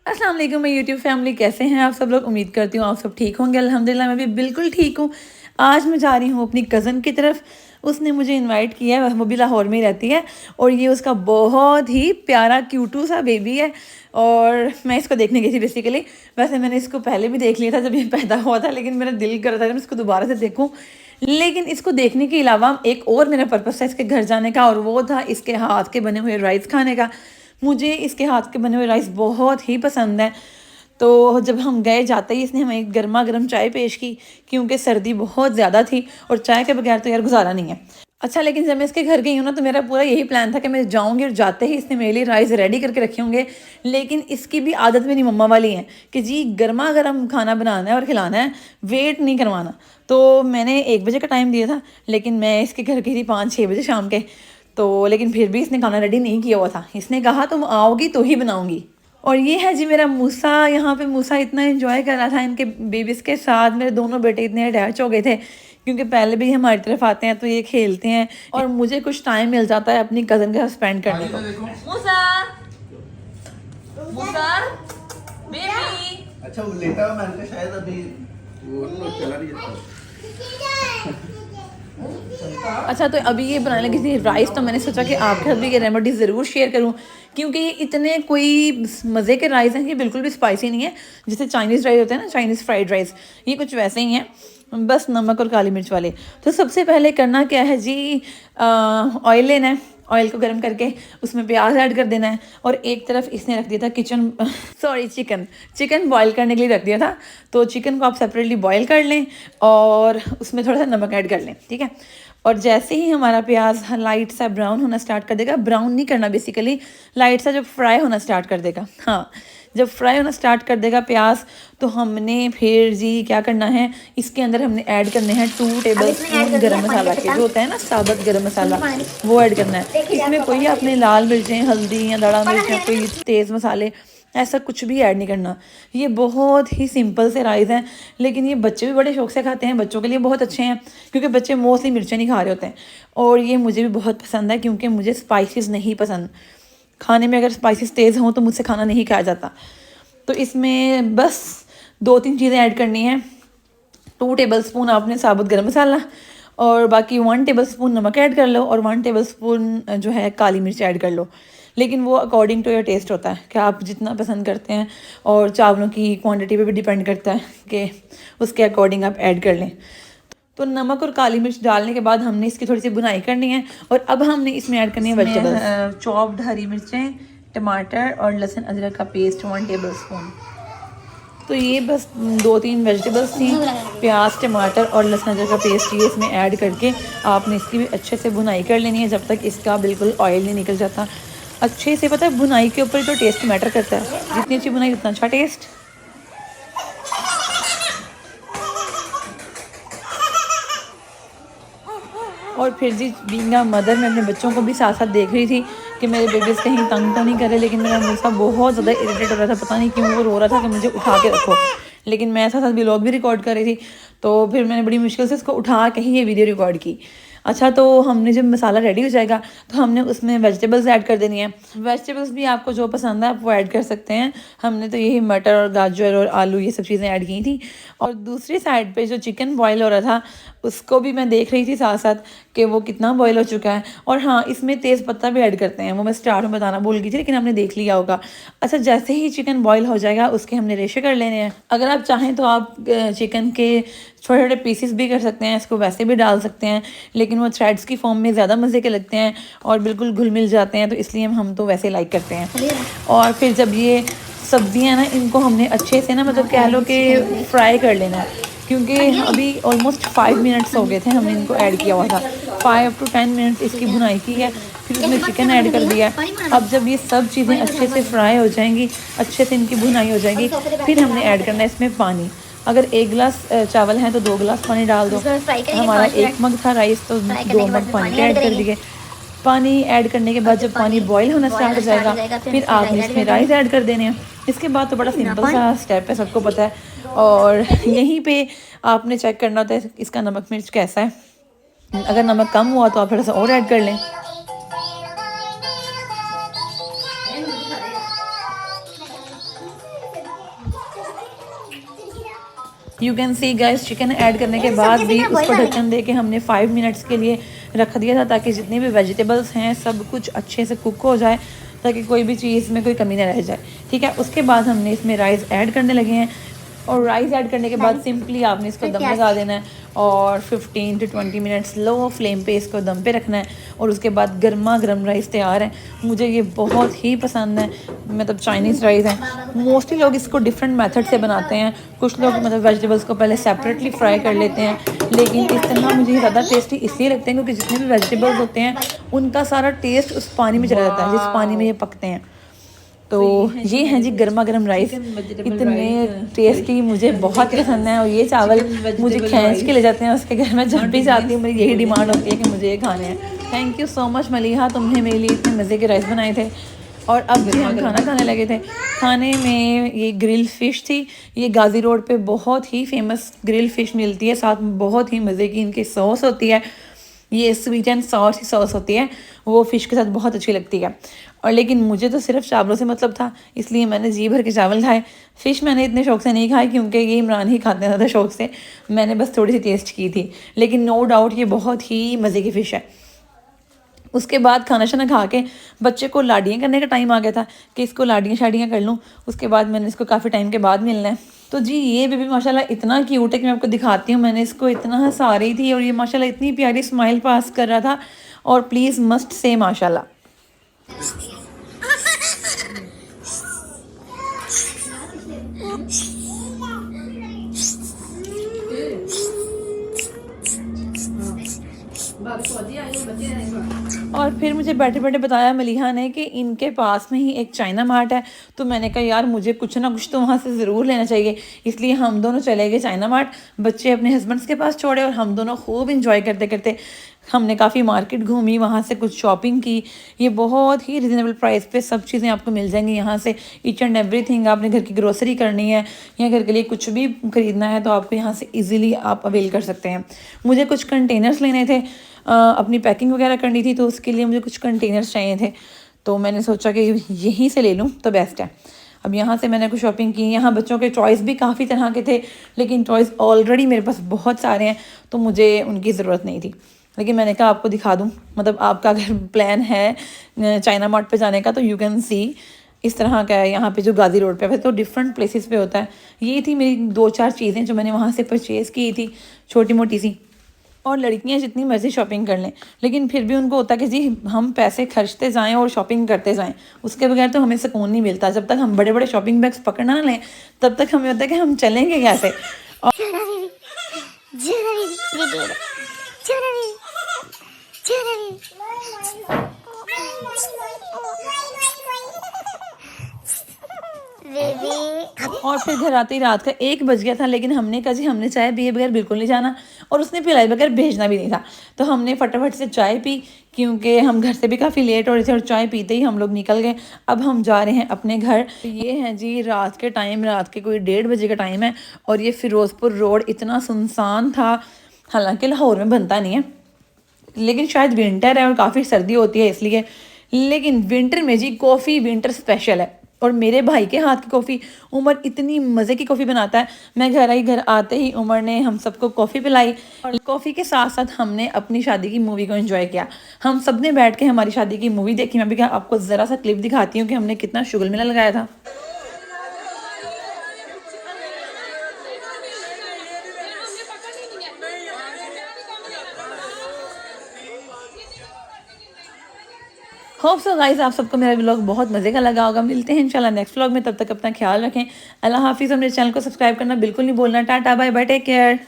अस्सलाम वालेकुम मैं यूट्यूब फैमिली, कैसे हैं आप सब लोग। उम्मीद करती हूँ आप सब ठीक होंगे। अल्हम्दुलिल्लाह मैं भी बिल्कुल ठीक हूँ। आज मैं जा रही हूँ अपनी कज़न की तरफ। उसने मुझे इनवाइट किया है, वो भी लाहौर में ही रहती है और ये उसका बहुत ही प्यारा क्यूटू सा बेबी है और मैं इसको देखने गई थी बेसिकली। वैसे मैंने इसको पहले भी देख लिया था जब ये पैदा हुआ था, लेकिन मेरा दिल कर रहा था कि मैं इसको दोबारा से देखूँ। लेकिन इसको देखने के अलावा एक और मेरा पर्पस था इसके घर जाने का, और वो था इसके हाथ के बने हुए राइस खाने का। मुझे इसके हाथ के बने हुए राइस बहुत ही पसंद है। तो जब हम गए, जाते ही इसने हमें गर्मा गर्म चाय पेश की, क्योंकि सर्दी बहुत ज़्यादा थी और चाय के बगैर तो यार गुजारा नहीं है। अच्छा, लेकिन जब मैं इसके घर गई हूँ ना, तो मेरा पूरा यही प्लान था कि मैं जाऊँगी और जाते ही इसने मेरे लिए राइस रेडी करके रखे होंगे। लेकिन इसकी भी आदत मेरी मम्मा वाली है कि जी गर्मा गर्म खाना बनाना है और खिलाना है, वेट नहीं करवाना। तो मैंने 1 बजे का टाइम दिया था, लेकिन मैं इसके घर गई थी 5-6 बजे शाम के। तो लेकिन फिर भी इसने खाना रेडी नहीं किया हुआ था। इसने कहा तुम आओगी तो ही बनाऊंगी। और ये है जी मेरा मूसा। यहाँ पे मूसा इतना एंजॉय कर रहा था इनके बेबीज़ के साथ। मेरे दोनों बेटे इतने अटैच हो गए थे, क्योंकि पहले भी हमारी तरफ आते हैं तो ये खेलते हैं और मुझे कुछ टाइम मिल जाता है अपनी कज़न के साथ स्पेंड करने को। मूसा, मूसा, बेबी। अच्छा वो लेटा हुआ, मैंने कहा शायद अभी वो चला नहीं जाता। अच्छा, तो अभी ये बनाने लगी थी राइस, तो मैंने सोचा कि आपके साथ भी ये रेमेडी ज़रूर शेयर करूं, क्योंकि ये इतने कोई मज़े के राइस हैं, ये बिल्कुल भी स्पाइसी नहीं है। जैसे चाइनीज़ राइस होते हैं ना, चाइनीज़ फ्राइड राइस, ये कुछ वैसे ही हैं, बस नमक और काली मिर्च वाले। तो सबसे पहले करना क्या है जी, ऑयल लेना है। ऑयल को गर्म करके उसमें प्याज ऐड कर देना है, और एक तरफ इसने रख दिया था चिकन बॉईल करने के लिए रख दिया था। तो चिकन को आप सेपरेटली बॉईल कर लें और उसमें थोड़ा सा नमक ऐड कर लें, ठीक है। और जैसे ही हमारा प्याज लाइट सा ब्राउन होना स्टार्ट कर देगा, ब्राउन नहीं करना बेसिकली, लाइट सा जब फ्राई होना स्टार्ट कर देगा, हाँ जब फ्राई होना स्टार्ट कर देगा प्याज, तो हमने फिर जी क्या करना है, इसके अंदर हमने ऐड करने हैं 2 टेबल स्पून गरम मसाला के, जो होता है ना साबुत गरम मसाला, वो ऐड करना है। इसमें कोई आपने लाल मिर्चें, हल्दी या दड़ा मिर्च या कोई तेज़ मसाले ऐसा कुछ भी ऐड नहीं करना। ये बहुत ही सिंपल से राइस हैं, लेकिन ये बच्चे भी बड़े शौक से खाते हैं, बच्चों के लिए बहुत अच्छे हैं, क्योंकि बच्चे मोस्टली मिर्चें नहीं खा रहे होते हैं। और ये मुझे भी बहुत पसंद है, क्योंकि मुझे स्पाइसेस नहीं पसंद। खाने में अगर स्पाइसेस तेज़ हों तो मुझसे खाना नहीं खाया जाता। तो इसमें बस 2-3 चीज़ें ऐड करनी हैं। 2 टेबल स्पून आपने साबुत गरम मसाला, और बाकी 1 टेबल स्पून नमक ऐड कर लो, और 1 टेबल स्पून जो है काली मिर्च ऐड कर लो। लेकिन वो अकॉर्डिंग टू योर टेस्ट होता है कि आप जितना पसंद करते हैं, और चावलों की क्वांटिटी पे भी डिपेंड करता है कि उसके अकॉर्डिंग आप ऐड कर लें। तो नमक और काली मिर्च डालने के बाद हमने इसकी थोड़ी सी बुनाई करनी है, और अब हमने इसमें ऐड करनी है वेजिटेबल्स। चॉप्ड हरी मिर्चें, टमाटर और लहसुन अदरक का पेस्ट 1 टेबल स्पून। तो ये बस 2-3 वेजिटेबल्स थी, प्याज, टमाटर और लहसुन अदरक का पेस्ट, ये इसमें ऐड करके आपने इसकी भी अच्छे से बुनाई कर लेनी है, जब तक इसका बिल्कुल ऑयल नहीं निकल जाता अच्छे से। पता है बुनाई के ऊपर तो टेस्ट मैटर करता है, जितनी अच्छी बुनाई उतना अच्छा टेस्ट। और फिर जी बीइंग अ मदर, मैं अपने बच्चों को भी साथ साथ देख रही थी कि मेरे बेबीज़ कहीं तंग तो नहीं करे, लेकिन मेरा मूसा बहुत ज़्यादा इरिटेट हो रहा था। पता नहीं क्यों वो रो रहा था कि मुझे उठा के रखो, लेकिन मैं साथ साथ व्लॉग भी रिकॉर्ड कर रही थी। तो फिर मैंने बड़ी मुश्किल से इसको उठा के ही ये वीडियो रिकॉर्ड की। अच्छा, तो हमने जब मसाला रेडी हो जाएगा तो हमने उसमें वेजिटेबल्स ऐड कर देनी है। वेजिटेबल्स भी आपको जो पसंद है आप वो ऐड कर सकते हैं। हमने तो यही मटर और गाजर और आलू ये सब चीज़ें ऐड की थी। और दूसरी साइड पे जो चिकन बॉयल हो रहा था, उसको भी मैं देख रही थी साथ साथ कि वो कितना बॉयल हो चुका है। और हाँ, इसमें तेज़ पत्ता भी ऐड करते हैं, वो मैं स्टार्ट में बताना भूल गई थी, लेकिन आपने देख लिया होगा। अच्छा, जैसे ही चिकन बॉयल हो जाएगा उसके हमने रेशे कर लेने हैं। अगर आप चाहें तो आप चिकन के छोटे छोटे पीसेस भी कर सकते हैं, इसको वैसे भी डाल सकते हैं, लेकिन वो थ्रेड्स की फॉर्म में ज़्यादा मज़े के लगते हैं और बिल्कुल घुल मिल जाते हैं, तो इसलिए हम तो वैसे लाइक करते हैं। और फिर जब ये सब्जियां ना, इनको हमने अच्छे से ना, मतलब कह लो कि फ्राई कर लेना है, क्योंकि अभी ऑलमोस्ट 5 मिनट्स हो गए थे हमने इनको ऐड किया हुआ था। 5 to 10 मिनट इसकी भुनाई की है, फिर उसमें चिकन ऐड कर दिया। अब जब ये सब चीज़ें अच्छे से फ्राई हो जाएंगी, अच्छे से इनकी भुनाई हो जाएगी, फिर हमने ऐड करना है इसमें पानी। अगर 1 गिलास चावल हैं तो 2 गिलास पानी डाल दो। हमारा 1 मग था राइस, तो 2 मग पानी ऐड कर दिए। पानी ऐड करने के बाद जब पानी बॉईल होना स्टार्ट हो जाएगा, फिर आपने इसमें राइस ऐड कर देने हैं। इसके बाद तो बड़ा सिंपल सा स्टेप है, सबको पता है। और यहीं पे आपने चेक करना होता है इसका नमक मिर्च कैसा है। अगर नमक कम हुआ तो आप थोड़ा सा और ऐड कर लें। You can see guys, chicken add करने के बाद भी उसको ढक्कन दे के हमने 5 मिनट्स के लिए रख दिया था, ताकि जितने भी वेजिटेबल्स हैं सब कुछ अच्छे से कुक हो जाए, ताकि कोई भी चीज़ में कोई कमी ना रह जाए। ठीक है, उसके बाद हमने इसमें राइस ऐड करने लगे हैं, और राइस ऐड करने के बाद सिंपली आपने इसको दम लगा देना है और 15 to 20 मिनट्स लो फ्लेम पे इसको दम पे रखना है, और उसके बाद गर्मा गर्म राइस तैयार है। मुझे ये बहुत ही पसंद है, मतलब चाइनीज़ राइस है। मोस्टली लोग इसको डिफरेंट मेथड से बनाते हैं, कुछ लोग मतलब वेजिटेबल्स को पहले सेपरेटली फ्राई कर लेते हैं, लेकिन इस तरह मुझे ज़्यादा टेस्टी इसलिए लगते हैं क्योंकि जितने भी वेजिटेबल्स होते हैं उनका सारा टेस्ट उस पानी में चला जाता है जिस पानी में ये पकते हैं। तो ये हैं जी गर्मा गर्म राइस, इतने टेस्टी, मुझे बहुत पसंद है। और ये चावल मुझे खींच के ले जाते हैं उसके घर में, जब भी जाती हूँ मेरी यही डिमांड होती है कि मुझे ये खाने हैं। Thank you so much Maliha, तुमने मेरे लिए इतने मज़े के राइस बनाए थे। और अब भी हम खाना खाने लगे थे। खाने में ये ग्रिल फ़िश थी, ये गाज़ी रोड पे बहुत ही फेमस ग्रिल फ़िश मिलती है, साथ में बहुत ही मज़े की इनकी सॉस होती है, ये sweet and sauce he sauce होती है, वो फ़िश के साथ बहुत अच्छी लगती है। और लेकिन मुझे तो सिर्फ चावलों से मतलब था, इसलिए मैंने जी भर के चावल खाए। फ़िश मैंने इतने शौक से नहीं खाई क्योंकि ये इमरान ही खाते हैं ज़्यादा शौक से, मैंने बस थोड़ी सी टेस्ट की थी, लेकिन नो डाउट ये बहुत ही मज़े की फ़िश है। उसके बाद खाना शाना खा के बच्चे को लाडियाँ करने का टाइम आ गया था कि इसको लाडियाँ शाडियाँ कर लूँ। उसके बाद मैंने इसको काफ़ी टाइम के बाद मिलना है। तो जी ये बेबी माशाल्लाह इतना क्यूट है कि मैं आपको दिखाती हूँ। मैंने इसको इतना हंसा रही थी और ये माशाल्लाह इतनी प्यारी स्माइल पास कर रहा था, और प्लीज़ मस्ट से माशाल्लाह। और फिर मुझे बैठे बैठे बताया मलिहा ने कि इनके पास में ही एक चाइना मार्ट है। तो मैंने कहा यार मुझे कुछ ना कुछ तो वहाँ से ज़रूर लेना चाहिए, इसलिए हम दोनों चले गए चाइना मार्ट। बच्चे अपने हस्बैंड्स के पास छोड़े और हम दोनों खूब इंजॉय करते करते हमने काफ़ी मार्केट घूमी, वहाँ से कुछ शॉपिंग की। ये बहुत ही रिजनेबल प्राइस पे सब चीज़ें आपको मिल जाएंगी यहाँ से, ईच एंड एवरीथिंग। आपने घर की ग्रोसरी करनी है या घर के लिए कुछ भी ख़रीदना है तो आपको यहाँ से ईज़िली आप अवेल कर सकते हैं। मुझे कुछ कंटेनर्स लेने थे, अपनी पैकिंग वगैरह करनी थी, तो उसके लिए मुझे कुछ कंटेनर्स चाहिए थे, तो मैंने सोचा कि यहीं से ले लूँ तो बेस्ट है। अब यहाँ से मैंने कुछ शॉपिंग की। यहाँ बच्चों के टॉयज़ भी काफ़ी तरह के थे, लेकिन टॉयज़ ऑलरेडी मेरे पास बहुत सारे हैं तो मुझे उनकी ज़रूरत नहीं थी। लेकिन मैंने कहा आपको दिखा दूँ, मतलब आपका अगर प्लान है चाइना मार्ट पे जाने का तो यू कैन सी इस तरह का है यहाँ पे जो गाज़ी रोड पे है, तो डिफरेंट प्लेसेस पे होता है। ये थी मेरी 2-4 चीज़ें जो मैंने वहाँ से परचेज़ की थी, छोटी मोटी सी। और लड़कियां जितनी मर्ज़ी शॉपिंग कर लें, लेकिन फिर भी उनको होता है कि जी हम पैसे खर्चते जाएं और शॉपिंग करते जाएं, उसके बगैर तो हमें सुकून नहीं मिलता। जब तक हम बड़े बड़े शॉपिंग बैग्स पकड़ना ना लें तब तक हमें होता है कि हम चलेंगे कैसे। और और फिर घर आते ही रात का 1 बज गया था, लेकिन हमने कहा जी हमने चाय पिए बगैर बिल्कुल नहीं जाना, और उसने पिलाए बगैर भेजना भी नहीं था। तो हमने फटाफट से चाय पी, क्योंकि हम घर से भी काफ़ी लेट हो रहे थे, और चाय पीते ही हम लोग निकल गए। अब हम जा रहे हैं अपने घर। तो ये है जी रात के टाइम, रात के कोई 1:30 बजे का टाइम है, और ये फिरोज़पुर रोड इतना सुनसान था। हालांकि लाहौर में बनता नहीं है, लेकिन शायद विंटर है और काफ़ी सर्दी होती है इसलिए। लेकिन विंटर में जी कॉफ़ी विंटर स्पेशल है, और मेरे भाई के हाथ की कॉफ़ी, उमर इतनी मज़े की कॉफ़ी बनाता है। मैं घर आई, घर आते ही उमर ने हम सबको कॉफ़ी पिलाई, और कॉफ़ी के साथ साथ हमने अपनी शादी की मूवी को एंजॉय किया। हम सब ने बैठ के हमारी शादी की मूवी देखी। मैं भी क्या आपको ज़रा सा क्लिप दिखाती हूँ कि हमने कितना शुगल मेला लगाया था। होप सो गाइस आप सबको मेरा व्लॉग बहुत मज़े का लगा होगा। मिलते हैं इंशाल्लाह नेक्स्ट व्लॉग में, तब तक अपना ख्याल रखें। अल्लाह हाफिज़। और मेरे चैनल को सब्सक्राइब करना बिल्कुल नहीं भूलना। Tata bye bye, take care.